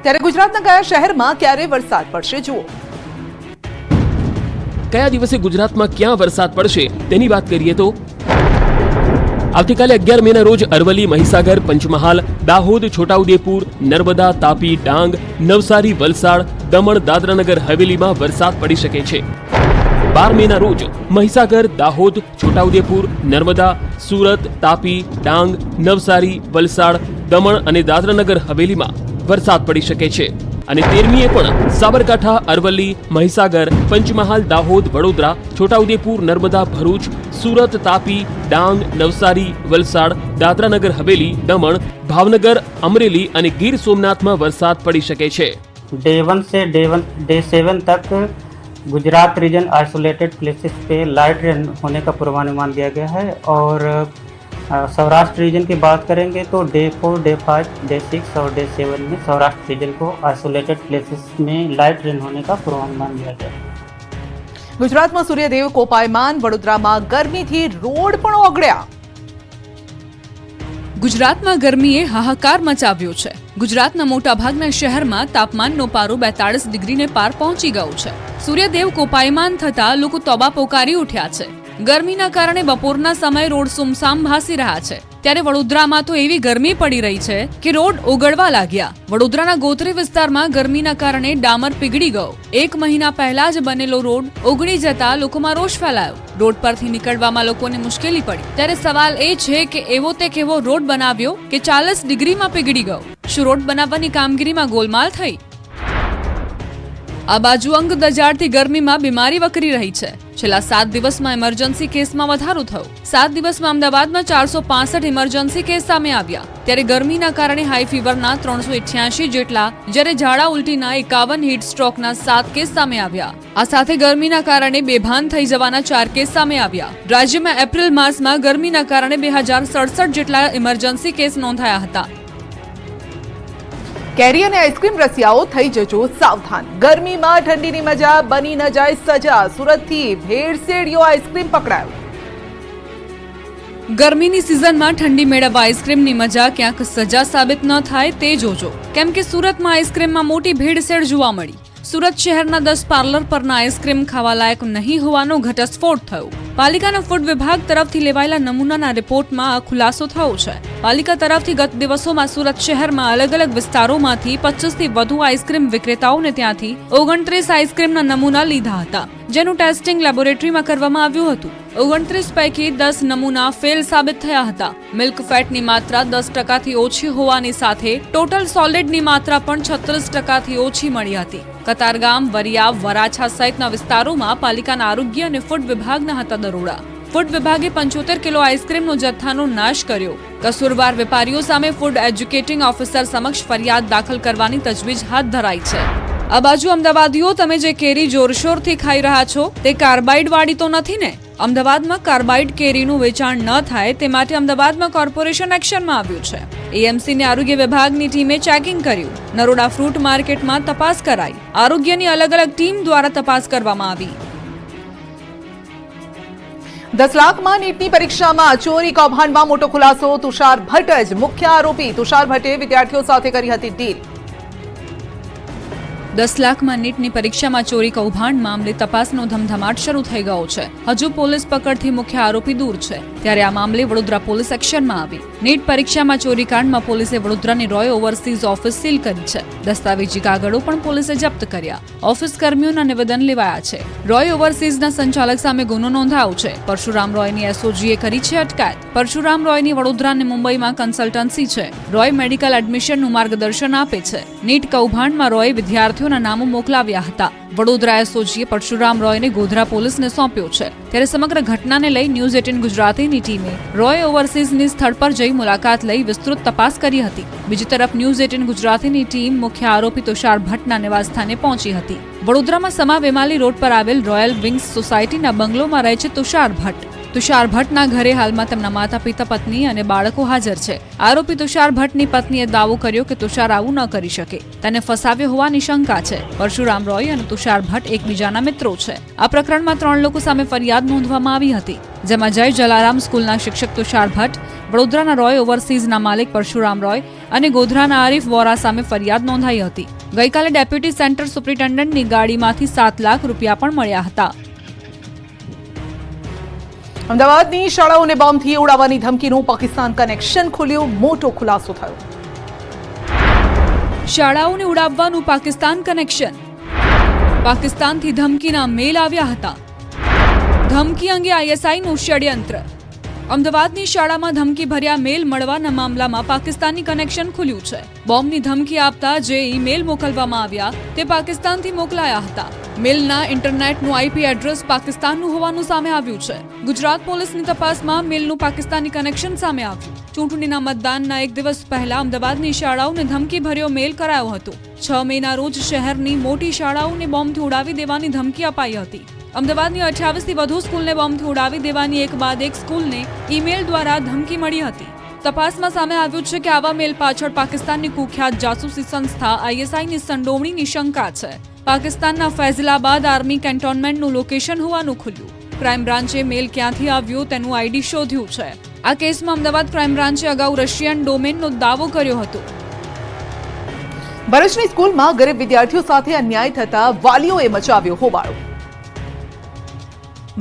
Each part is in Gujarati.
ત્યારે ગુજરાતના કયા શહેરમાં ક્યારે વરસાદ પડશે જુઓ। કયા દિવસે ગુજરાતમાં ક્યાં વરસાદ પડશે તેની વાત કરીએ તો આવતીકાલે 11 મેના રોજ અરવલ્લી, મહીસાગર, પંચમહાલ, દાહોદ, છોટાઉદેપુર, નર્મદા, તાપી, ડાંગ, નવસારી, વલસાડ, દમણ, દાદરાનગર હવેલીમાં વરસાદ પડી શકે છે। 12 મેના રોજ મહીસાગર, દાહોદ, છોટાઉદેપુર, નર્મદા, સુરત, તાપી, ડાંગ, નવસારી, વલસાડ, દમણ અને દાદરાનગર હવેલીમાં વરસાદ પડી શકે છે અને 13મીએ પણ સાબરકાંઠા, અરવલ્લી, મહીસાગર, પંચમહાલ, દાહોદ, વડોદરા, છોટાઉદેપુર, નર્મદા, ભરૂચ, સુરત, તાપી, ડાંગ, નવસારી, વલસાડ, દાદરાનગર હવેલી, દમણ, ભાવનગર, અમરેલી અને ગીર સોમનાથમાં વરસાદ પડી શકે છે। डे 1 से डे 7 तक गुजरात रीजन आइसोलेटेड प्लेसेस पे लाइट रेन होने का पूर्वानुमान दिया गया है और सौराष्ट्र रीजन की बात करेंगे तो डे 4, डे 5, डे 6 और डे 7 में सौराष्ट्र रीजन को आइसोलेटेड प्लेसेस में लाइट रेन होने का पूर्वानुमान दिया गया है। ગુજરાતમાં સૂર્યદેવ કોપાયમાન, વડોદરામાં ગરમીથી રોડ પણ ઓગળ્યા। ગુજરાતમાં ગરમીએ હાહાકાર મચાવ્યો છે। ગુજરાતના મોટાભાગના શહેરમાં તાપમાનનો પારો 42 ડિગ્રીને પાર પહોંચી ગયો છે। સૂર્યદેવ કોપાયમાન થતા લોકો તોબા પોકારી ઉઠ્યા છે। ગરમીના કારણે બપોરના સમયે રોડ સુમસામ ભાસી રહ્યા છે। ત્યારે વડોદરામાં તો એવી ગરમી પડી રહી છે કે રોડ ઓગળવા લાગ્યા। વડોદરાના ગોત્રી વિસ્તારમાં ગરમીના કારણે ડામર પીગળી ગયો। 1 મહિના પહેલા જ બનેલો રોડ ઓગળી જતા લોકોમાં રોષ ફેલાયો। રોડ પરથી નીકળવામાં લોકોને મુશ્કેલી પડી। ત્યારે સવાલ એ છે કે એવો તે કેવો રોડ બનાવ્યો કે 40 ડિગ્રીમાં પીગળી ગયો? શું રોડ બનાવવાની કામગીરીમાં ગોલમાલ થઈ? આ બાજુ અંગ દજાડથી ગરમીમાં બીમારી વકરી રહી છે। છેલ્લા 7 દિવસમાં ઇમરજન્સી કેસમાં વધારો થયો। 7 દિવસમાં અમદાવાદમાં 465 ઇમરજન્સી કેસ સામે આવ્યા। ત્યારે ગરમીના કારણે હાઈ ફીવરના 388 જેટલા, જ્યારે ઝાડા ઉલટીના 51, હીટ સ્ટ્રોકના 7 કેસ સામે આવ્યા। આ સાથે ગરમીના કારણે બેભાન થઈ જવાના 4 કેસ સામે આવ્યા। રાજ્યમાં એપ્રિલ માસમાં ગરમીના કારણે 2067 જેટલા ઇમરજન્સી કેસ નોંધાયા હતા। કેરી અને આઈસ્ક્રીમ રસિયાઓ થઈ જજો સાવધાન। ગરમીમાં ઠંડીની મજા બની ન જાય સજા। સુરતથી ભેળસેળિયો આઈસ્ક્રીમ પકડાયો। ગરમીની સિઝનમાં ઠંડી મેળવવા આઈસ્ક્રીમની મજા ક્યાંક સજા સાબિત ન થાય તે જોજો, કેમ કે સુરતમાં આઈસ્ક્રીમમાં મોટી ભેળસેળ જોવા મળી। સુરત શહેરના 10 પાર્લર પરના આઈસ્ક્રીમ ખાવા લાયક નહીં હોવાનો ઘટસ્ફોટ થયો। પાલિકાના ફૂડ વિભાગ તરફથી લેવાયેલા નમૂનાના રિપોર્ટમાં આ ખુલાસો થયો છે। પાલિકા તરફથી ગત દિવસોમાં સુરત શહેરમાં અલગ અલગ વિસ્તારોમાંથી 25 થી વધુ આઈસ્ક્રીમ વિક્રેતાઓને ત્યાંથી 29 આઈસ્ક્રીમના નમૂના લીધા હતા, જેનું ટેસ્ટિંગ લેબોરેટરીમાં કરવામાં આવ્યું હતું। 29 પૈકી 10 નમૂના ફેલ સાબિત થયા હતા। મિલ્ક ફેટની માત્રા 10% ઓછી હોવાની સાથે ટોટલ સોલિડની માત્રા પણ 36% ઓછી મળી હતી। કતારગામ, વરિયા, વરાછા સહિતના વિસ્તારોમાં પાલિકાના આરોગ્ય અને ફૂડ વિભાગના હતા દરોડા। ફૂડ વિભાગે 75 કિલો આઈસ્ક્રીમનો જથ્થાનો નાશ કર્યો। કસૂરવાર વેપારીઓ સામે ફૂડ એજ્યુકેટિંગ ઓફિસર સમક્ષ ફરિયાદ દાખલ કરવાની તજવીજ હાથ ધરાઈ છે। આ બાજુ અમદાવાદીઓ, તમે જે કેરી જોરશોરથી ખાઈ રહ્યા છો તે કાર્બાઇડ વાળી તો નથી ને? અમદાવાદમાં કાર્બાઇડ કેરીનું વેચાણ ન થાય તે માટે અમદાવાદમાં કોર્પોરેશન એક્શનમાં આવ્યું છે। એએમસીને આરોગ્ય વિભાગની ટીમે ચેકિંગ કર્યું। નરોડા ફ્રૂટ માર્કેટમાં તપાસ કરાઈ। આરોગ્યની અલગ અલગ ટીમ દ્વારા તપાસ કરવામાં આવી। 10 લાખમાં નીટની પરીક્ષામાં ચોરી કૌભાંડમાં મોટો ખુલાસો। તુષાર ભટ્ટ જ મુખ્ય આરોપી। તુષાર ભટ્ટે વિદ્યાર્થીઓ સાથે કરી હતી ડીલ। 10 લાખમાં નીટની પરીક્ષામાં ચોરી કૌભાંડ મામલે તપાસનો ધમધમાટ શરૂ થઈ ગયો છે। હજુ પોલીસ પકડથી મુખ્ય આરોપી દૂર છે, ત્યારે આ મામલે વડોદરા પોલીસ એક્શનમાં આવી। નીટ પરીક્ષામાં ચોરીકાંડમાં પોલીસે વડોદરાની રોય ઓવરસીઝ ઓફિસ સીલ કરી છે। દસ્તાવેજી કાગળો પણ પોલીસે જપ્ત કર્યા। ઓફિસ કર્મીઓના નિવેદન લેવાયા છે। રોય ઓવરસીઝના સંચાલક સામે ગુનો નોંધાયો છે। પરશુરામ રોયની એસઓજીએ કરી છે અટકાયત। પરશુરામ રોયની વડોદરા અને મુંબઈમાં કન્સલ્ટન્સી છે। રોય મેડિકલ એડમિશનનું માર્ગદર્શન આપે છે। નીટ કૌભાંડમાં રોય વિદ્યાર્થીઓના નામો મોકલાવ્યા હતા। વડોદરા એસઓજીએ પરશુરામ રોયને ગોધરા પોલીસને સોંપ્યો છે। ત્યારે સમગ્ર ઘટનાને લઈ ન્યૂઝ 18 ગુજરાતીની ટીમે રોય ઓવરસીઝની સ્થળ પર જઈ મુલાકાત લઈ વિસ્તૃત તપાસ કરી હતી। બીજી તરફ ન્યૂઝ 18 ગુજરાતીની ટીમ મુખ્ય આરોપી તુષાર ભટ્ટના નિવાસસ્થાને પહોંચી હતી। વડોદરામાં સમા વેમાલી રોડ પર આવેલ રોયલ વિંગ્સ સોસાયટીના બંગલોમાં રહે છે તુષાર ભટ્ટ। તુષાર ભટ્ટના ઘરે હાલમાં તેમના માતા પિતા, પત્ની અને બાળકો હાજર છે। આરોપી તુષાર ભટ્ટની પત્નીએ દાવો કર્યો કે તુષાર આવું ન કરી શકે, તેને ફસાવ્યો હોવાની શંકા છે। પરશુરામ રોય અને તુષાર ભટ્ટ એકબીજાના મિત્રો છે। આ પ્રકરણમાં 3 લોકો સામે ફરિયાદ નોંધવામાં આવી હતી, જેમાં જય જલારામ સ્કૂલના શિક્ષક તુષાર ભટ્ટ, વડોદરાના રોય ઓવરસીઝના માલિક પરશુરામ રોય અને ગોધરાના આરીફ વોરા સામે ફરિયાદ નોંધાઈ હતી. ગઈકાલે ડેપ્યુટી સેન્ટર સુપ્રિન્ટેન્ડન્ટની ગાડીમાંથી 7 લાખ રૂપિયા પણ મળ્યા હતા. અમદાવાદની શાળાઓને બોમ્બથી ઉડાવવાની ધમકીનું પાકિસ્તાન કનેક્શન ખુલ્યું, મોટો ખુલાસો થયો. શાળાઓને ઉડાવવાનું પાકિસ્તાન કનેક્શન. પાકિસ્તાનથી ધમકીના મેલ આવ્યા હતા. ધમકી અંગે ISIનું ષડયંત્ર. અમદાવાદની શાળામાં ધમકી ભર્યા મેલ મળવાના મામલામાં પાકિસ્તાની કનેક્શન ખુલ્યું છે. બોમ્બની ધમકી આપતા જે ઈમેલ મોકલવામાં આવ્યા તે પાકિસ્તાનથી મોકલાયા હતા. મેલના ઇન્ટરનેટનું IP એડ્રેસ પાકિસ્તાનનું હોવાનું સામે આવ્યું છે. ગુજરાત પોલીસની તપાસમાં મેલનું પાકિસ્તાની કનેક્શન સામે આવ્યું. ચૂંટણીના મતદાનના 1 દિવસ પહેલા અમદાવાદની શાળાઓને ધમકી ભર્યો મેલ કરાયો હતો. 6 મેના રોજ શહેરની મોટી શાળાઓને બોમ્બથી ઉડાવી દેવાની ધમકી અપાઈ હતી. અમદાવાદની 28થી વધુ સ્કૂલને બોમ્બથી ઉડાવી દેવાની એક બાદ એક સ્કૂલને ઈમેલ દ્વારા ધમકી મળી હતી. તપાસમાં સામે આવ્યું છે કે આવા મેલ પાછળ પાકિસ્તાનની કુખ્યાત જાસૂસી સંસ્થા ISIની સંડોવણીની શંકા છે. પાકિસ્તાનના ફૈઝલાબાદ આર્મી કેન્ટોનમેન્ટનું લોકેશન હોવાનું ખુલ્યું. ક્રાઇમ બ્રાન્ચે મેલ ક્યાંથી આવ્યું તેનું ID શોધ્યું છે. આ કેસમાં અમદાવાદ ક્રાઇમ બ્રાન્ચે અગાઉ રશિયન ડોમેનનો દાવો કર્યો હતો. ભરૂચની સ્કૂલમાં ગરીબ વિદ્યાર્થીઓ સાથે અન્યાય થતા વાલીઓએ મચાવ્યો હોબાળો.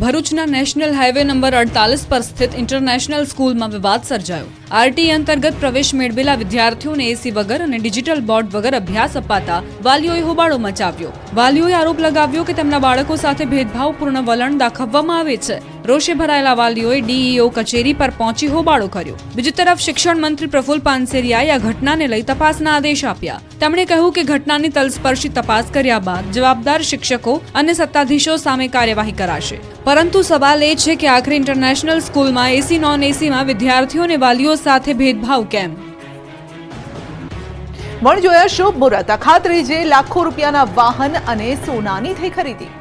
ભરૂચના નેશનલ હાઈવે નંબર 48 પર સ્થિત ઇન્ટરનેશનલ સ્કૂલમાં વિવાદ સર્જાયો. RTE અંતર્ગત પ્રવેશ મેળવેલા વિદ્યાર્થીઓને AC વગર અને ડિજિટલ બોર્ડ વગર અભ્યાસ અપાતા વાલીઓએ હોબાળો મચાવ્યો. વાલીઓએ આરોપ લગાવ્યો કે તેમના બાળકો સાથે ભેદભાવપૂર્ણ વલણ દાખવવામાં આવે છે. રોષે ભરાયેલા વાલીઓએ DEO કચેરી પર પહોંચી હોબાળો કર્યો. બીજી તરફ શિક્ષણ મંત્રી પ્રફુલ પાનસેરિયાએ આ ઘટનાને લઈ તપાસના આદેશ આપ્યા. તેમણે કહ્યું કે ઘટનાની તલસ્પર્શી તપાસ કર્યા બાદ જવાબદાર શિક્ષકો અને સત્તાધીશો સામે કાર્યવાહી કરાશે. પરંતુ સવાલ એ છે કે આખરે ઇન્ટરનેશનલ સ્કૂલમાં AC નોન ACમાં વિદ્યાર્થીઓ અને વાલીઓ સાથે ભેદભાવ કેમ? વણજોયા શુભ મુહૂર્ત. અખાત્રીજે લાખો રૂપિયાના વાહન અને સોનાની થઈ ખરીદી.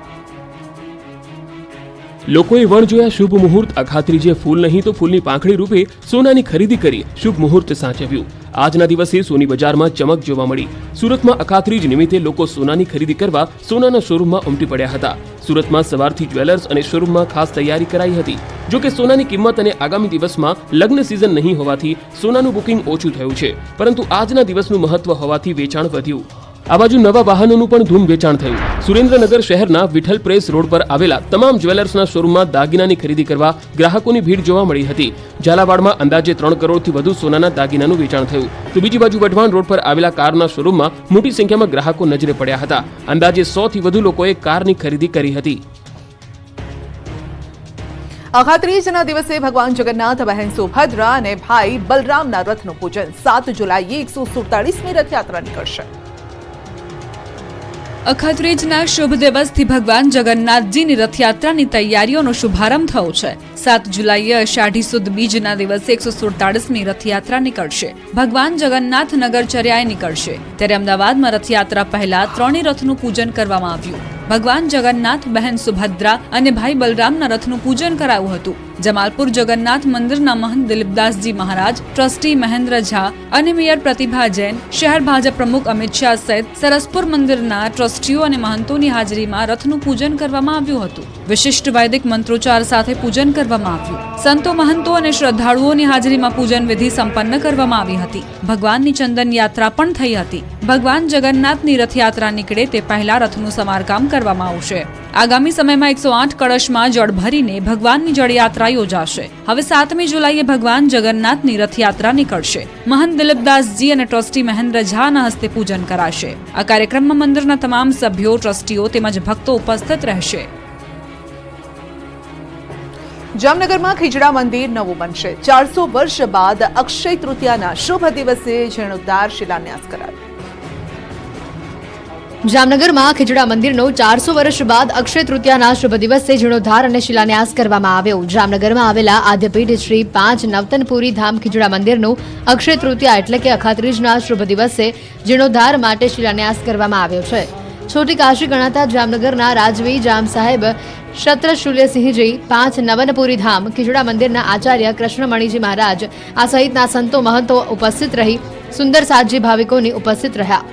લોકોએ વણજોયા શુભ મુહૂર્ત. અખાત્રીજે ફૂલ નહીં તો ફૂલની પાંખડી રૂપે સોનાની ખરીદી કરી શુભ મુહૂર્ત સાચવ્યું. આજના દિવસે સોની બજારમાં ચમક જોવા મળી. સુરતમાં અખાત્રીજ નિમિત્તે લોકો સોનાની ખરીદી કરવા સોનાના શોરૂમમાં ઉમટી પડ્યા હતા. સુરતમાં સવારથી જ્વેલર્સ અને શોરૂમમાં ખાસ તૈયારી કરાઈ હતી. જો કે સોનાની કિંમત અને આગામી દિવસમાં લગ્ન સિઝન નહીં હોવાથી સોનાનું બુકિંગ ઓછું થયું છે, પરંતુ આજના દિવસનું મહત્વ હોવાથી વેચાણ વધ્યું. આ બાજુ નવા વાહનોનું પણ ધૂમ વેચાણ થયું. સુરેન્દ્રનગર શહેરના વિઠ્ઠલ પ્રેસ રોડ પર આવેલા તમામ જ્વેલર્સના શોરૂમમાં દાગીનાની ખરીદી કરવા ગ્રાહકોની ભીડ જોવા મળી હતી. ઝાલાવાડમાં અંદાજે 3 કરોડથી વધુ સોનાના દાગીનાનું વેચાણ થયું. તો બીજી બાજુ વઢવાણ રોડ પર આવેલા કારના શોરૂમમાં મોટી સંખ્યામાં ગ્રાહકો નજરે પડ્યા હતા. અંદાજે 100થી વધુ લોકોએ કારની ખરીદી કરી હતી. અખાત્રીજના દિવસે ભગવાન જગન્નાથ, બહેન સુભદ્રા અને ભાઈ બલરામના રથનું પૂજન. 7 જુલાઈએ 147મી રથયાત્રા નીકળશે. અખાત્રીજના શુભ દિવસથી ભગવાન જગન્નાથજીની રથયાત્રાની તૈયારીઓનો શુભારંભ થયો છે. 7 જુલાઈએ અષાઢી સુદ બીજના દિવસે 147મી રથયાત્રા નીકળશે. ભગવાન જગન્નાથ નગરચર્યાએ નીકળશે. ત્યારે અમદાવાદમાં રથયાત્રા પહેલા 3 રથનું પૂજન કરવામાં આવ્યું. ભગવાન જગન્નાથ, બહેન સુભદ્રા અને ભાઈ બલરામના રથનું પૂજન કરાયું હતું. જમાલપુર જગન્નાથ મંદિરના મહંત દિલીપદાસજી મહારાજ, ટ્રસ્ટી મહેન્દ્ર ઝા અને મેયર પ્રતિભા જૈન, શહેર ભાજપ પ્રમુખ અમિત શાહ સહિત સરસપુર મંદિરના ટ્રસ્ટીઓ અને મહંતોની હાજરીમાં રથનું પૂજન કરવામાં આવ્યું હતું. વિશિષ્ટ વૈદિક મંત્રોચ્ચાર સાથે પૂજન કરવામાં આવ્યું. સંતો, મહંતો અને શ્રદ્ધાળુઓની હાજરીમાં પૂજન વિધિ સંપન્ન કરવામાં આવી હતી. ભગવાનની ચંદન યાત્રા પણ થઈ હતી. ભગવાન જગન્નાથની રથયાત્રા નીકળે તે પહેલા રથનું સમારકામ કરવામાં આવશે. આગામી સમયમાં 108 કળશમાં જળ ભરીને ભગવાનની જળયાત્રા યોજાશે. હવે 7મી જુલાઈએ ભગવાન જગન્નાથની રથયાત્રા નીકળશે. મહંત દિલીપદાસજી અને ટ્રસ્ટી મહેન્દ્ર ઝાના હસ્તે પૂજન કરાશે. આ કાર્યક્રમમાં મંદિરના તમામ સભ્યો, ટ્રસ્ટીઓ તેમજ ભક્તો ઉપસ્થિત રહેશે. જામનગરમાં ખીજડા મંદિર નવું બનશે. 400 વર્ષ બાદ અક્ષય તૃતીયાના શુભ દિવસે જીર્ણોદ્ધાર શિલાન્યાસ કરાયો. જામનગરમાં ખીજડા મંદિરનો 400 વર્ષ બાદ અક્ષય તૃતીયાના શુભ દિવસે જીર્ણોદ્ધાર અને શિલાન્યાસ કરવામાં આવ્યો. જામનગરમાં આવેલા આદ્યપીઠ શ્રી 5 નવતનપુરી ધામ ખીજડા મંદિરનું અક્ષય તૃતીયા એટલે કે અખાત્રીજના શુભ દિવસે જીર્ણોદ્ધાર માટે શિલાન્યાસ કરવામાં આવ્યો છે. છોટી કાશી ગણાતા જામનગરના રાજવી જામ સાહેબ શત્રશુલ્યસિંહજી, 5 નવનપુરી ધામ ખીજડા મંદિરના આચાર્ય કૃષ્ણમણીજી મહારાજ આ સહિતના સંતો, મહંતો ઉપસ્થિત રહી સુંદર સાજી ભાવિકોની ઉપસ્થિત રહ્યા.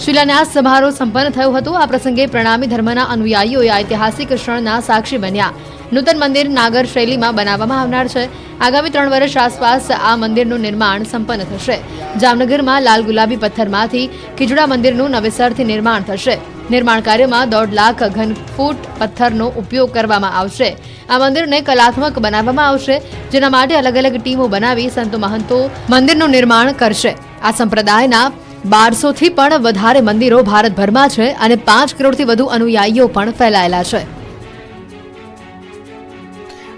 શિલાન્યાસ સમારોહ સંપન્ન થયો હતો. આ પ્રસંગે પ્રણામી ધર્મના અનુયાયીઓએ ઐતિહાસિક ક્ષણના સાક્ષી બન્યા. નૂતન મંદિર નાગર શૈલીમાં બનાવવામાં આવનાર છે. આગામી 3 વર્ષ આસપાસ આ મંદિરનું નિર્માણ સંપન્ન થશે. જામનગરમાં લાલ ગુલાબી પથ્થરમાંથી ખીજડા મંદિરનું નવેસરથી નિર્માણ થશે. નિર્માણ કાર્યમાં 1.5 લાખ ઘન ફૂટ પથ્થરનો ઉપયોગ કરવામાં આવશે. આ મંદિરને કલાત્મક બનાવવામાં આવશે, જેના માટે અલગ અલગ ટીમો બનાવી સંતો મહંતો મંદિરનું નિર્માણ કરશે. આ સંપ્રદાયના 1200થી પણ વધારે મંદિરો ભારતભરમાં છે અને 5 કરોડથી વધુ અનુયાયીઓ પણ ફેલાયેલા છે.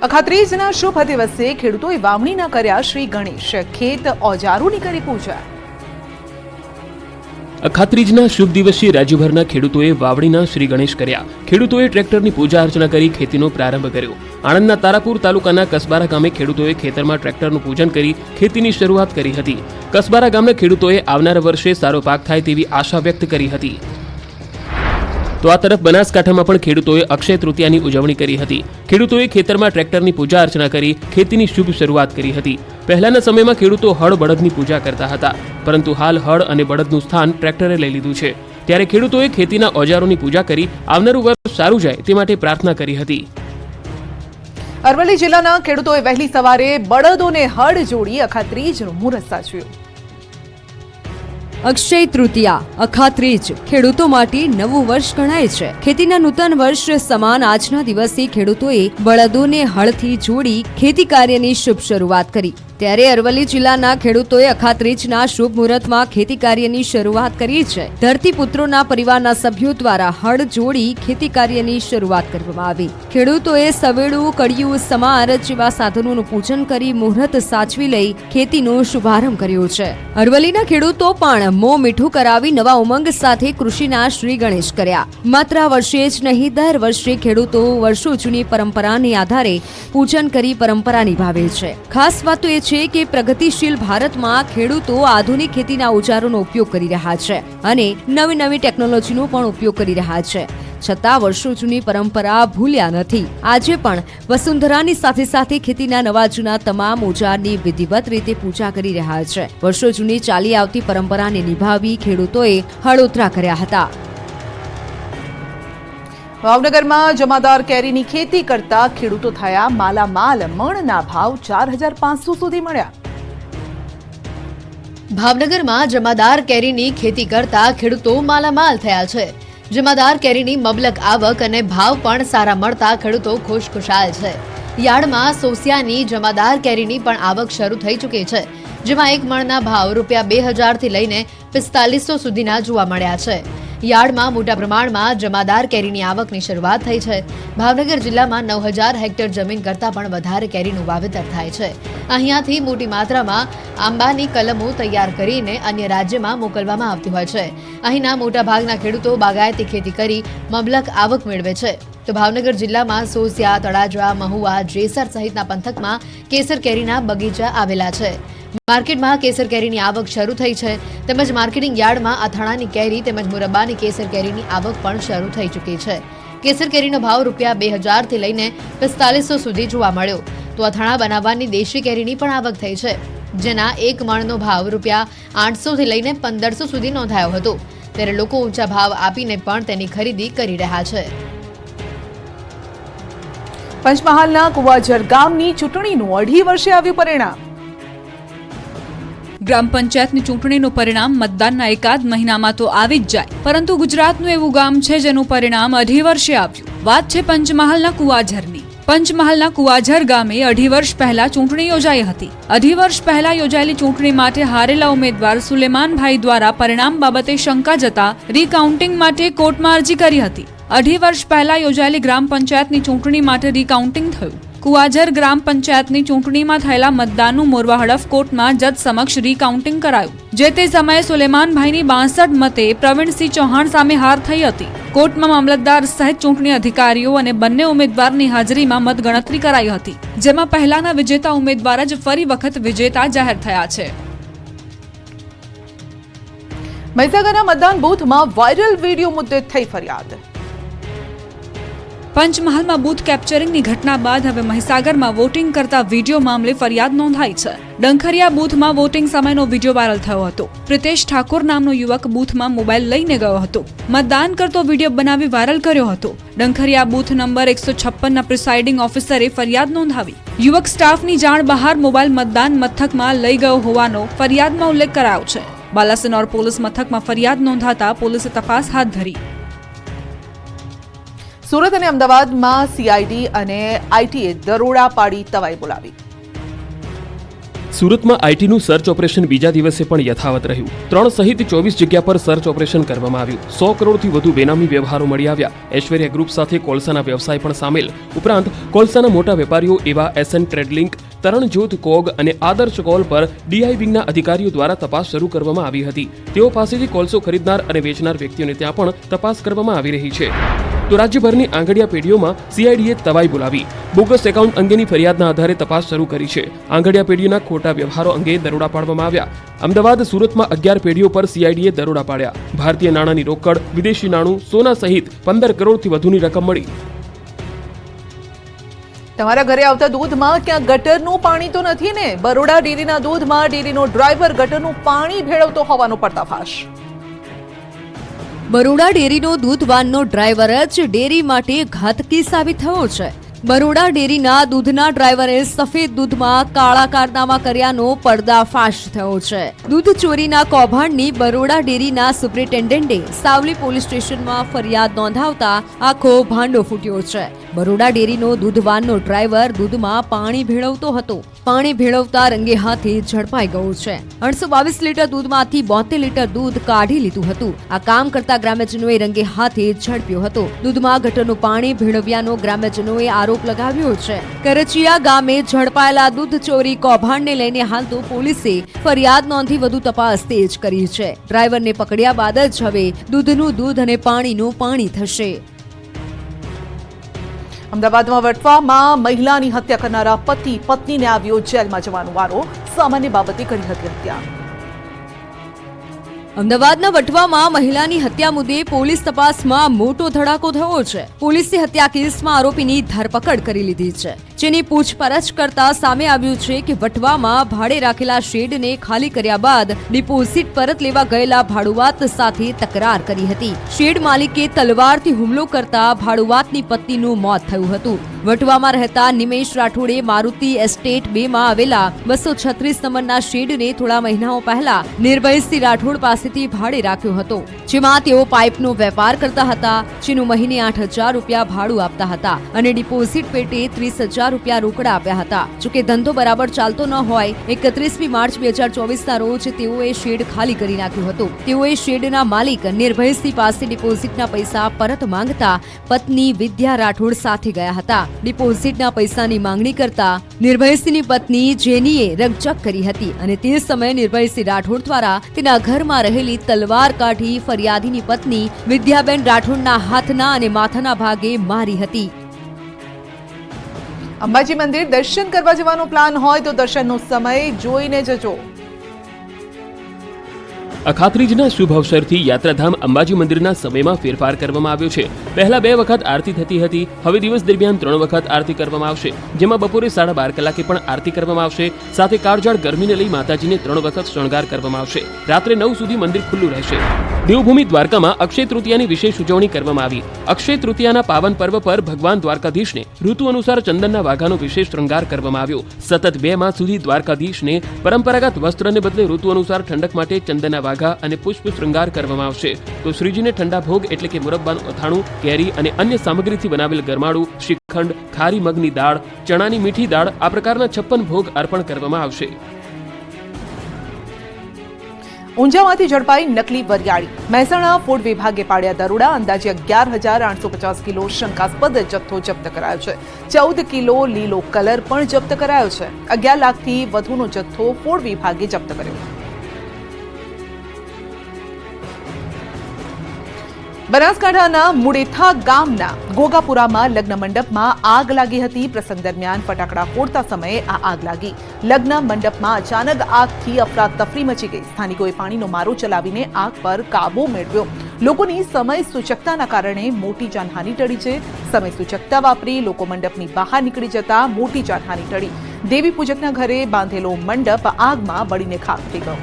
અખાત્રીજના શુભ દિવસે ખેડૂતોએ વાવણીના કર્યા શ્રી ગણેશ. ખેત ઓજારોની કરી પૂજા. અખાત્રીજના શુભ દિવસે રાજ્યભરના ખેડૂતોએ વાવણીના શ્રી ગણેશ કર્યા. ખેડૂતોએ ટ્રેક્ટરની પૂજા અર્ચના કરી ખેતીનો પ્રારંભ કર્યો. આણંદના તારાપુર તાલુકાના કસબારા ગામે ખેડૂતોએ ખેતરમાં ટ્રેક્ટરનું પૂજન કરી ખેતીની શરૂઆત કરી હતી. કસબારા ગામના ખેડૂતોએ આવનાર વર્ષે સારો પાક થાય તેવી આશા વ્યક્ત કરી હતી. તો આ તરફ બનાસકાંઠામાં પણ ખેડૂતોએ અક્ષય તૃતીયાની ઉજવણી કરી હતી. ખેડૂતોએ ખેતરમાં ટ્રેક્ટરની પૂજા અર્ચના કરી ખેતીની શુભ શરૂઆત કરી હતી. પહેલાના સમયમાં ખેડૂતો હળ બળદની પૂજા કરતા હતા, પરંતુ હાલ હળ અને બળદનું સ્થાન ટ્રેક્ટરે લઈ લીધું છે. ત્યારે ખેડૂતોએ ખેતીના ઓજારોની પૂજા કરી આવનારું વર્ષ સારું જાય તે માટે પ્રાર્થના કરી હતી. અરવલ્લી જિલ્લાના ખેડૂતોએ વહેલી સવારે બળદોને હળ જોડી અખાત્રીજનું મુહૂર્ત સાચ્યું. અક્ષય તૃતીયા અખાત્રીજ ખેડૂતો માટે નવું વર્ષ ગણાય છે. ખેતીના નૂતન વર્ષ સમાન આજના દિવસે ખેડૂતોએ બળદોને હળથી જોડી ખેતી કાર્યની શુભ શરૂઆત કરી. ત્યારે અરવલ્લી જિલ્લાના ખેડૂતોએ અખાત્રીજના શુભ મુહૂર્તમાં ખેતી કાર્યની શરૂઆત કરી છે. ધરતીપુત્રોના પરિવારના સભ્યો દ્વારા હળ જોડી ખેતી કાર્યની શરૂઆત કરવામાં આવી. ખેડૂતોએ સવેડું, કડિયું, સમાર જેવા સાધનોનું પૂજન કરી મુહૂર્ત સાચવી લઈ ખેતીનો શુભારંભ કર્યો છે. અરવલ્લીના ખેડૂતો પણ મોં મીઠું કરાવી નવા ઉમંગ સાથે કૃષિના શ્રી ગણેશ કર્યા. માત્ર આ વર્ષે જ નહીં, દર વર્ષે ખેડૂતો વર્ષો જૂની પરંપરાને આધારે પૂજન કરી પરંપરા નિભાવે છે. ખાસ વાત તો એ છે કે પ્રગતિશીલ ભારતમાં ખેડૂતો આધુનિક ખેતીના ઓજારોનો ઉપયોગ કરી રહ્યા છે અને નવી નવી ટેકનોલોજીનો પણ ઉપયોગ કરી રહ્યા છે. છતાં વર્ષો જૂની પરંપરા ભૂલ્યા નથી. આજે પણ વસુંધરાની સાથે સાથે ખેતીના નવા જૂના તમામ ઓજારની વિધિવત રીતે પૂજા કરી રહ્યા છે. વર્ષો જૂની ચાલી આવતી પરંપરાને નિભાવી ખેડૂતોએ હળોતરા કર્યા હતા. ભાવનગરમાં જમાદાર કેરીની ખેતી કરતા ખેડૂતો થયા માલામાલ. મણના ભાવ 4500 સુધી મળ્યા. ભાવનગરમાં જમાદાર કેરીની ખેતી કરતા ખેડૂતો માલામાલ થયા છે. જમાદાર કેરીની મબલક આવક અને ભાવ પણ સારા મળતા ખેડૂતો ખુશખુશાલ છે. યાર્ડમાં સોસિયાની જમાદાર કેરીની પણ આવક શરૂ થઈ ચૂકી છે, જેમાં એક મણના ભાવ ₹2000 થી લઈને 4500 સુધીના જોવા મળ્યા છે. યાર્ડમાં મોટા પ્રમાણમાં જમાદાર કેરીની આવકની શરૂઆત થઈ છે. ભાવનગર જિલ્લામાં 9000 હેક્ટર જમીન કરતાં પણ વધારે કેરીનું વાવેતર થાય છે. અહીંયાથી મોટી માત્રામાં આંબાની કલમો તૈયાર કરીને અન્ય રાજ્યમાં મોકલવામાં આવતી હોય છે. અહીંના મોટા ભાગના ખેડૂતો બાગાયતી ખેતી કરી મબલક આવક મેળવે છે. તો ભાવનગર જિલ્લામાં સોસિયા, તળાજા, મહુવા, જેસર સહિતના પંથકમાં કેસર કેરીના બગીચા આવેલા છે. માર્કેટમાં કેસર કેરીની આવક શરૂ થઈ છે, તેમજ માર્કેટિંગ યાર્ડમાં અથાણાની કેરી તેમજ મુરબ્બાની કેસર કેરીની આવક પણ શરૂ થઈ ચૂકી છે. કેસર કેરીનો ભાવ ₹2000 થી લઈને 4500 સુધી જોવા મળ્યો. તો અથાણા બનાવવાની દેશી કેરીની પણ આવક થઈ છે, જેના એક મણનો ભાવ ₹800 થી લઈને 1500 સુધી નોંધાયો હતો. ત્યારે લોકો ઊંચા ભાવ આપીને પણ તેની ખરીદી કરી રહ્યા છે. પંચમહાલના કુવાઝર ગામની ચૂંટણીનું 2.5 વર્ષે આવ્યું પરિણામ. ગ્રામ પંચાયતની ચૂંટણીનું પરિણામ મતદાનના એકાદ મહિનામાં તો આવી જ જાય, પરંતુ ગુજરાતનું એવું ગામ છે જેનું પરિણામ 2.5 વર્ષે આવ્યું. વાત છે પંચમહાલના કુવાઝરની. પંચમહાલના કુવાઝર ગામે 2.5 વર્ષ પહેલા ચૂંટણી યોજાઈ હતી. 2.5 વર્ષ પહેલા યોજાયેલી ચૂંટણી માટે હારેલા ઉમેદવાર સુલેમાનભાઈ દ્વારા પરિણામ બાબતે શંકા જતા રીકાઉન્ટિંગ માટે કોર્ટમાં અરજી કરી હતી. 2.5 વર્ષ પહેલા યોજાયેલી ગ્રામ પંચાયતની ચૂંટણી માટે રીકાઉન્ટિંગ થયું. કુવાઝર ગ્રામ પંચાયતની ચૂંટણીમાં થયેલા મતદાનનું મોરવા હડફ કોર્ટમાં જજ સમક્ષ રીકાઉન્ટિંગ કરાયું. જે તે સમયે સુલેમાનભાઈની 62 મતે પ્રવીણસિંહ ચૌહાણ સામે હાર થઈ હતી. કોર્ટમાં મામલતદાર સહિત ચૂંટણી અધિકારીઓ અને બંને ઉમેદવારની હાજરીમાં મતગણતરી કરાઈ હતી, જેમાં પહેલાના વિજેતા ઉમેદવાર જ ફરી વખત વિજેતા જાહેર થયા છે. મહીસાગરના મતદાન બૂથમાં વાયરલ વિડીયો મુદ્દે થઈ ફરિયાદ. પંચમહાલમાં બૂથ કેપ્ચરિંગની ઘટના બાદ હવે મહીસાગરમાં વોટિંગ કરતા વિડીયો મામલે ફરિયાદ નોંધાઈ છે. ડંખરિયા બૂથમાં વોટિંગ સમયનો વિડીયો વાયરલ થયો હતો. પ્રિતેશ ઠાકોર નામનો યુવક બૂથમાં મોબાઈલ લઈને ગયો હતો. મતદાન કરતો વિડીયો બનાવી વાયરલ કર્યો હતો. ડંખરિયા બૂથ નંબર 156ના પ્રિસાઇડિંગ ઓફિસરે ફરિયાદ નોંધાવી. યુવક સ્ટાફની જાણ બહાર મોબાઈલ મતદાન મથકમાં લઈ ગયો હોવાનો ફરિયાદમાં ઉલ્લેખ કરાયો છે. બાલાસિનોર પોલીસ મથકમાં ફરિયાદ નોંધાતા પોલીસે તપાસ હાથ ધરી. સુરત અને અમદાવાદમાં સીઆઈડી અને આઈટીએ દરોડા પાડી તવાઈ બોલાવી. સુરતમાં આઈટીનું સર્ચ ઓપરેશન બીજા દિવસે પણ યથાવત રહ્યું. 3 સહિત 24 જગ્યા પર સર્ચ ઓપરેશન કરવામાં આવ્યું. 100 કરોડથી વધુ બેનામી વ્યવહારો મળી આવ્યા. ઐશ્વર્યા ગ્રુપ સાથે કોલસાના વ્યવસાય પણ સામેલ. ઉપરાંત કોલસાના મોટા વેપારીઓ એવા એસએન ટ્રેડલિંક, તરણજોત કોગ અને આદર્શ કોલ પર ડીઆઈ વિંગના અધિકારીઓ દ્વારા તપાસ શરૂ કરવામાં આવી હતી. તેઓ પાસેથી કોલસો ખરીદનાર અને વેચનાર વ્યક્તિઓને ત્યાં પણ તપાસ કરવામાં આવી રહી છે. તો રાજ્યભરની આંગડિયા પેઢીઓમાં સીઆઈડીએ તવાઈ બોલાવી. બોગસ એકાઉન્ટ અંગેની ફરિયાદના આધારે તપાસ શરૂ કરી છે. આંગડિયા પેઢીઓના ખોટા વ્યવહારો અંગે દરોડા પાડવામાં આવ્યા. અમદાવાદ, સુરતમાં 11 પેઢીઓ પર સીઆઈડીએ દરોડા પાડ્યા. ભારતીય નાણાંની રોકડ, વિદેશી નાણું, સોના સહિત 15 કરોડથી વધુની રકમ મળી. તમારા ઘરે આવતા દૂધમાં ક્યાં ગટરનું પાણી તો નથી ને? બરોડા ડેરીના દૂધમાં ડેરીનો ડ્રાઈવર ગટરનું પાણી ભેળવતો હોવાનો પર્દાફાશ. બરોડા ડેરીનો દૂધવાનનો ડ્રાઈવર જ ડેરી માટે ઘાતકી સાબિત થયો છે. બરોડા ડેરીના દૂધના ડ્રાઈવરે સફેદ દૂધમાં કાળા કારનામા કર્યાનો પર્દાફાશ થયો છે. દૂધ ચોરીના કૌભાંડની બરોડા ડેરીના સુપ્રિન્ટેન્ડન્ટે સાવલી પોલીસ સ્ટેશનમાં ફરિયાદ નોંધાવતા આખો ભાંડો ફૂટ્યો છે. બરોડા ડેરીનો દૂધવાનનો ડ્રાઈવર દૂધમાં પાણી ભેળવતો હતો. પાણી ભેળવતા રંગે હાથે ઝડપાઈ ગયો છે. 822 લીટર દૂધમાંથી 72 લીટર દૂધ કાઢી લીધું હતું. આ કામ કરતા ગ્રામ્યજનોએ રંગે હાથે ઝડપ્યો હતો. દૂધમાં ગટરનું પાણી ભેળવ્યાનો ગ્રામ્યજનોએ આરોપ લગાવ્યો છે. કરચિયા ગામે ઝડપાયેલા દૂધ ચોરી કૌભાંડને લઈને હાલ તો પોલીસે ફરિયાદ નોંધી વધુ તપાસ તેજ કરી છે. ડ્રાઈવરને પકડ્યા બાદ જ હવે દૂધનું દૂધ અને પાણીનું પાણી થશે. અમદાવાદમાં વટવામાં મહિલાની હત્યા કરનારા પતિ પત્નીને આવ્યો જેલમાં જવાનો વારો. સામાન્ય બાબતે કરી હતી હત્યા. અમદાવાદના વટવામાં મહિલાની હત્યા મુદ્દે પોલીસ તપાસમાં મોટો ધડાકો થયો છે. પોલીસે હત્યા કેસમાં આરોપીની ધરપકડ કરી લીધી છે. જેની પૂછપરછ કરતા સામે આવ્યું છે કે વટવામાં ભાડે રાખેલા શેડને ખાલી કર્યા બાદ ડિપોઝિટ પરત લેવા ગયેલા ભાડુઆત સાથે તકરાર કરી હતી. શેડ માલિકે તલવારથી હુમલો કરતા ભાડુઆતની પત્નીનું મોત થયું હતું. વટવામાં રહેતા નિમેશ રાઠોડે મારુતિ એસ્ટેટ 2માં આવેલા 236 નંબરના શેડને થોડા મહિનાઓ પહેલા નિર્ભયસિંહ રાઠોડ પાસેથી ભાડે રાખ્યો હતો. જેમાં તેઓ પાઇપનો વેપાર કરતા હતા, જેનું મહિને 8,000 રૂપિયા ભાડું આપતા હતા અને ડિપોઝિટ પેટે 30,000 રૂપિયા રોકડા આપ્યા હતા. જોકે ધંધો બરાબર ચાલતો ન હોય 31મી માર્ચ 2024ના રોજ તેઓએ શેડ ખાલી કરી નાખ્યું હતું. તેઓએ શેડના માલિક નિર્ભયસિંહ પાસે ડિપોઝિટના પૈસા પરત માંગતા પત્ની વિદ્યા રાઠોડ સાથે ગયા હતા. ડિપોઝિટના પૈસાની માંગણી કરતા નિર્ભયસિંહની પત્ની જેનીએ રકઝક કરી હતી અને તે સમયે નિર્ભયસિંહ રાઠોડ દ્વારા તેના ઘરમાં રહેલી તલવાર કાઢી ફરિયાદીની પત્ની વિદ્યાબેન રાઠોડના હાથના અને માથાના ભાગે મારી હતી. અંબાજી મંદિર દર્શન કરવા જવાનો પ્લાન હોય તો દર્શનનો સમય જોઈને જજો. અખાત્રીજના શુભ અવસરથી યાત્રાધામ અંબાજી મંદિરના સમયમાં ફેરફાર કરવામાં આવ્યો છે. પહેલા 2 વખત આરતી થતી હતી. હવે દિવસ દરમિયાન 3 વખત આરતી કરવામાં આવશે, જેમાં બપોરે 12:30 કલાકે પણ આરતી કરવામાં આવશે. સાથે કાળઝાળ ગરમીને લઈ માતાજીને 3 વખત શણગાર કરવામાં આવશે. રાત્રે 9 સુધી મંદિર ખુલ્લું રહેશે. દેવભૂમિ દ્વારકામાં અક્ષય તૃતીયાની વિશેષ ઉજવણી કરવામાં આવી. અક્ષય તૃતીયાના પાવન પર્વ પર ભગવાન દ્વારકાધીશને ઋતુ અનુસાર ચંદનના વાઘાનો વિશેષ શૃંગાર કરવામાં આવ્યો. સતત 2 માસ સુધી દ્વારકાધીશને પરંપરાગત વસ્ત્રને બદલે ઋતુ અનુસાર ઠંડક માટે ચંદનના વાઘા અને પુષ્પ શૃંગાર કરવામાં આવશે. તો શ્રીજીને ઠંડા ભોગ એટલે કે મુરબ્બાનું અથાણું, કેરી અને અન્ય સામગ્રીથી બનાવેલ ગરમાળું, શ્રીખંડ, ખારી મગની દાળ, ચણાની મીઠી દાળ આ પ્રકારના 56 ભોગ અર્પણ કરવામાં આવશે. ઊંઝામાંથી ઝડપાઈ નકલી વરિયાળી. મહેસાણા ફૂડ વિભાગે પાડ્યા દરોડા. અંદાજે 11,850 કિલો શંકાસ્પદ જથ્થો જપ્ત કરાયો છે. 14 કિલો લીલો કલર પણ જપ્ત કરાયો છે. 11 લાખથી વધુનો જથ્થો ફૂડ વિભાગે જપ્ત કર્યો. બનાસકાંઠાના મુડેથા ગામના ગોગાપુરામાં લગ્ન મંડપમાં આગ લાગી હતી. પ્રસંગ દરમિયાન ફટાકડા ફોડતા સમયે આ આગ લાગી. લગ્ન મંડપમાં અચાનક આગથી અફરાતફરી મચી ગઈ. સ્થાનિકોએ પાણીનો મારો ચલાવીને આગ પર કાબુ મેળવ્યો. લોકોની સમય સૂચકતાના કારણે મોટી જાનહાનિ ટળી છે. સમય સૂચકતા વાપરી લોકો મંડપની બહાર નીકળી જતા મોટી જાનહાનિ ટળી. દેવી પૂજકના ઘરે બાંધેલો મંડપ આગમાં બળીને ખાખ થઈ ગયો.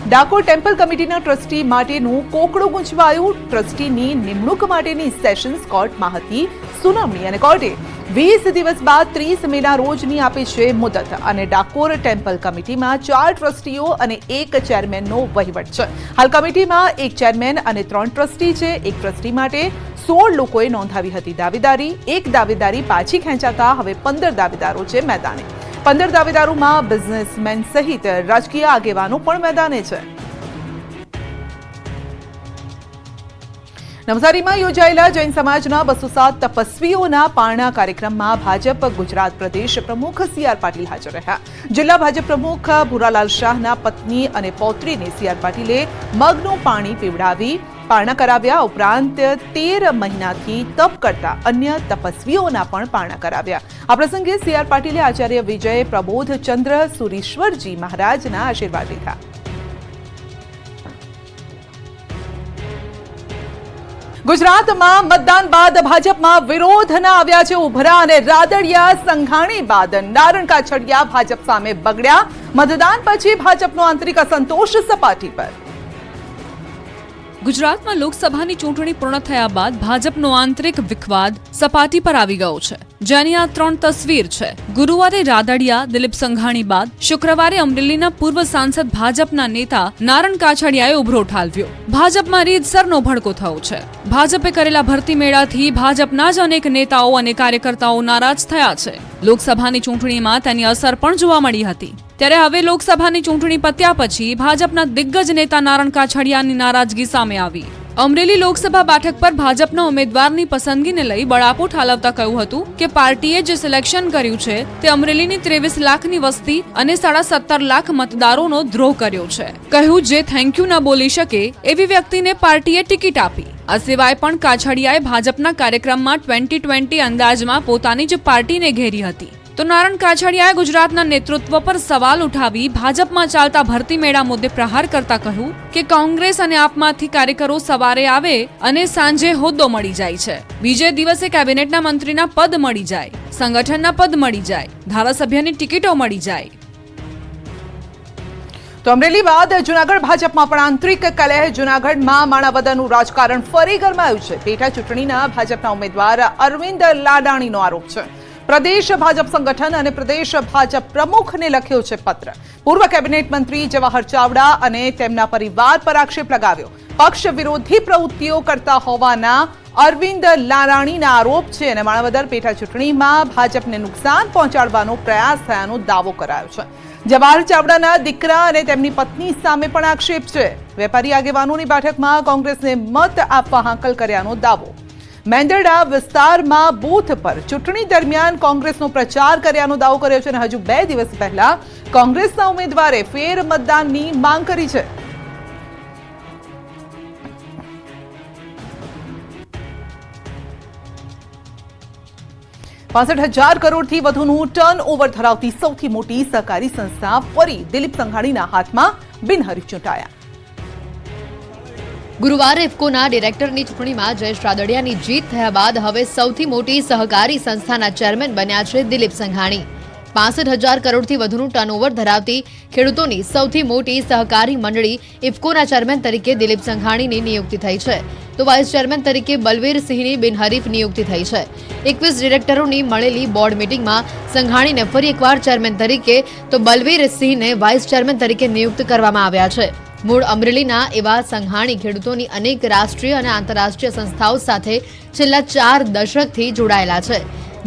ડાકોર ટેમ્પલ કમિટીના ટ્રસ્ટી માટેનું કોકડું ગૂંચવાયું. ટ્રસ્ટીની નિમણૂક માટેની સેશન્સ કોર્ટમાં હતી સુનાવણી અને કોર્ટે 20 દિવસ બાદ 30 મેના રોજની આપી છે મુદત. અને ડાકોર ટેમ્પલ કમિટીમાં 4 ટ્રસ્ટીઓ અને 1 ચેરમેનનો વહીવટ છે. હાલ કમિટીમાં 1 ચેરમેન અને 3 ટ્રસ્ટી છે. એક ટ્રસ્ટી માટે 16 લોકોએ નોંધાવી હતી દાવેદારી. એક દાવેદારી પાછી ખેંચાતા હવે 15 દાવેદારો છે મેદાને. 15 દાવેદારોમાં બિઝનેસમેન સહિત રાજકીય આગેવાનો પણ મેદાને છે. નવસારીમાં યોજાયેલા જૈન સમાજના 207 તપસ્વીઓના પારણા કાર્યક્રમમાં ભાજપ ગુજરાત પ્રદેશ પ્રમુખ CR પાટીલ હાજર રહ્યા. જિલ્લા ભાજપ પ્રમુખ ભૂરાલાલ શાહના પત્ની અને પૌત્રીને CR પાટીલે મગનું પાણી પીવડાવી પારણા કરાવ્યા. ઉપરાંત 13 મહિનાથી તપ કરતા અન્ય તપસ્વીઓના પણ પારણા કરાવ્યા. આ પ્રસંગે CR પાટીલે આચાર્ય વિજય પ્રબોધચંદ્ર સુરીશ્વરજી મહારાજના આશીર્વાદ લીધા. ગુજરાતમાં મતદાન બાદ ભાજપમાં વિરોધના આવ્યા છે ઉભરા અને રાદડિયા. સંઘાણી બાદ નારણ કાછડિયા ભાજપ સામે બગડ્યા. મતદાન પછી ભાજપનો આંતરિક અસંતોષ સપાટી પર. ગુજરાતમાં લોકસભાની ચૂંટણી પૂર્ણ થયા બાદ ભાજપનો આંતરિક વિખવાદ સપાટી પર આવી ગયો છે, જેની આ 3 તસવીર છે. ગુરુવારે રાદડિયા દિલીપ સંઘાણી બાદ શુક્રવારે અમરેલીના પૂર્વ સાંસદ ભાજપના નેતા નારણ કાછડિયાએ ઉભરો ઠાલવ્યો. ભાજપમાં રીતસરનો ભડકો થયો છે. ભાજપે કરેલા ભરતી મેળાથી ભાજપના જ અનેક નેતાઓ અને કાર્યકર્તાઓ નારાજ થયા છે. લોકસભાની ચૂંટણીમાં તેની અસર પણ જોવા મળી હતી. ત્યારે હવે લોકસભાની ચૂંટણી પત્યા પછી ભાજપના દિગ્ગજ નેતા નારણ કાછડિયાની નારાજગી સામે આવી. અમરેલી લોકસભા બેઠક પર ભાજપના ઉમેદવારની પસંદગીને લઈ બળાપો ઠાલવતા કહ્યું હતું કે પાર્ટીએ જે સિલેક્શન કર્યું છે તે અમરેલીની 23 લાખની વસ્તી અને 17.5 લાખ મતદારોનો દ્રોહ કર્યો છે. કહ્યું જે થેન્ક યુ ન બોલી શકે એવી વ્યક્તિને પાર્ટીએ ટિકિટ આપી. આ સિવાય પણ કાછડિયાએ ભાજપના કાર્યક્રમમાં 2020 અંદાજમાં પોતાની જ પાર્ટીને ઘેરી હતી. તો નારણ કાછડિયાએ ગુજરાતના નેતૃત્વ પર સવાલ ઉઠાવી ભાજપમાં ચાલતા ભરતી મેળા મુદ્દે પ્રહાર કરતા કહ્યું કે કોંગ્રેસ અને આપમાંથી કાર્યકરો સવારે આવે અને સાંજે હોદ્દો મળી જાય છે. બીજે દિવસે કેબિનેટના મંત્રીના પદ મળી જાય, સંગઠનના પદ મળી જાય, ધારાસભ્યની ટિકિટો મળી જાય. તો અમરેલી બાદ જૂનાગઢ ભાજપમાં પણ આંતરિક કલહ. જૂનાગઢમાં માણાવદરનું રાજકારણ ફરી ગરમાયું છે. પેટા ચૂંટણીના ભાજપના ઉમેદવાર અરવિંદ લાડાણીનો આરોપ છે. પ્રદેશ ભાજપ સંગઠન અને પ્રદેશ ભાજપ પ્રમુખને લખ્યો છે પત્ર. પૂર્વ કેબિનેટ મંત્રી જવાહર ચાવડા અને તેમના પરિવાર પર આક્ષેપ લગાવ્યો. પક્ષ વિરોધી પ્રવૃત્તિઓ કરતા હોવાના અરવિંદ લાડાણીના આરોપ છે અને માણાવદર પેટા ચૂંટણીમાં ભાજપને નુકસાન પહોંચાડવાનો પ્રયાસ થયાનો દાવો કરાયો છે. જવાહર ચાવડાના દીકરા અને તેમની પત્ની સામે પણ આક્ષેપ છે. વેપારી આગેવાનોની બેઠકમાં કોંગ્રેસને મત આપવા હાંકલ કર્યાનો દાવો. મેંદરડા વિસ્તારમાં બૂથ પર ચૂંટણી દરમિયાન કોંગ્રેસનો પ્રચાર કર્યાનો દાવો કર્યો છે અને હજુ 2 દિવસ પહેલા કોંગ્રેસના ઉમેદવારે ફેર મતદાનની માંગ કરી છે. ₹65,000 કરોડથી વધુનું ટર્ન ઓવર ધરાવતી સૌથી મોટી સહકારી સંસ્થા ફરી દિલીપ સંઘાણીના હાથમાં બિનહરીફ ચૂંટાયા. ગુરુવારે ઇફકોના ડિરેક્ટરની ચૂંટણીમાં જયેશ રાદડિયાની જીત થયા બાદ હવે સૌથી મોટી સહકારી સંસ્થાના ચેરમેન બન્યા છે દિલીપ સંઘાણી. 65,000 કરોડથી વધુનું ટર્નઓવર ધરાવતી ખેડૂતોની સૌથી મોટી સહકારી મંડળી ઇફકોના ચેરમેન તરીકે દિલીપ સંઘાણીની નિયુક્તિ થઈ છે. તો વાઇસ ચેરમેન તરીકે બલવીરસિંહની બિનહરીફ નિયુક્તિ થઈ છે. 21 ડિરેક્ટરોની મળેલી બોર્ડ મિટિંગમાં સંઘાણીને ફરી એકવાર ચેરમેન તરીકે તો બલવીરસિંહને વાઇસ ચેરમેન તરીકે નિયુક્ત કરવામાં આવ્યા છે. મૂળ અમરેલીના એવા સંઘાણી ખેડૂતોની અનેક રાષ્ટ્રીય અને આંતરરાષ્ટ્રીય સંસ્થાઓ સાથે છેલ્લા 4 દશકથી જોડાયેલા છે.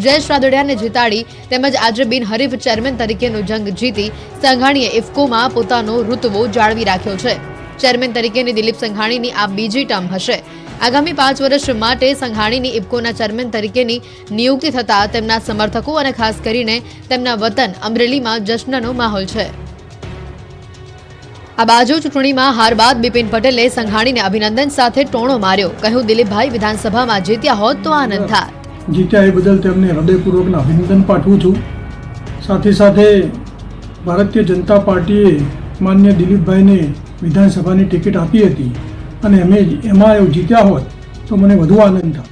જયેશ રાદડિયાને જીતાડી તેમજ આજે બિનહરીફ ચેરમેન તરીકેનો જંગ જીતી સંઘાણીએ ઇફકોમાં પોતાનો ઋતબો જાળવી રાખ્યો છે. ચેરમેન તરીકેની દિલીપ સંઘાણીની આ બીજી ટર્મ હશે. આગામી 5 વર્ષ માટે સંઘાણીની ઇફકોના ચેરમેન તરીકેની નિયુક્તિ થતા તેમના સમર્થકો અને ખાસ કરીને તેમના વતન અમરેલીમાં જશ્નનો માહોલ છે. આ બાજુ ચૂંટણીમાં હાર બાદ બિપિન પટેલે સંઘાણીને અભિનંદન સાથે ટોણો માર્યો. કહ્યું દિલીપભાઈ વિધાનસભામાં જીત્યા હોત તો આનંદ થાત. જીત્યા એ બદલ તેમને હૃદયપૂર્વકના અભિનંદન પાઠવું છું. સાથે સાથે ભારતીય જનતા પાર્ટીએ માન્ય દિલીપભાઈને વિધાનસભાની ટિકિટ આપી હતી અને એમાં જીત્યા હોત તો મને વધુ આનંદ થાત.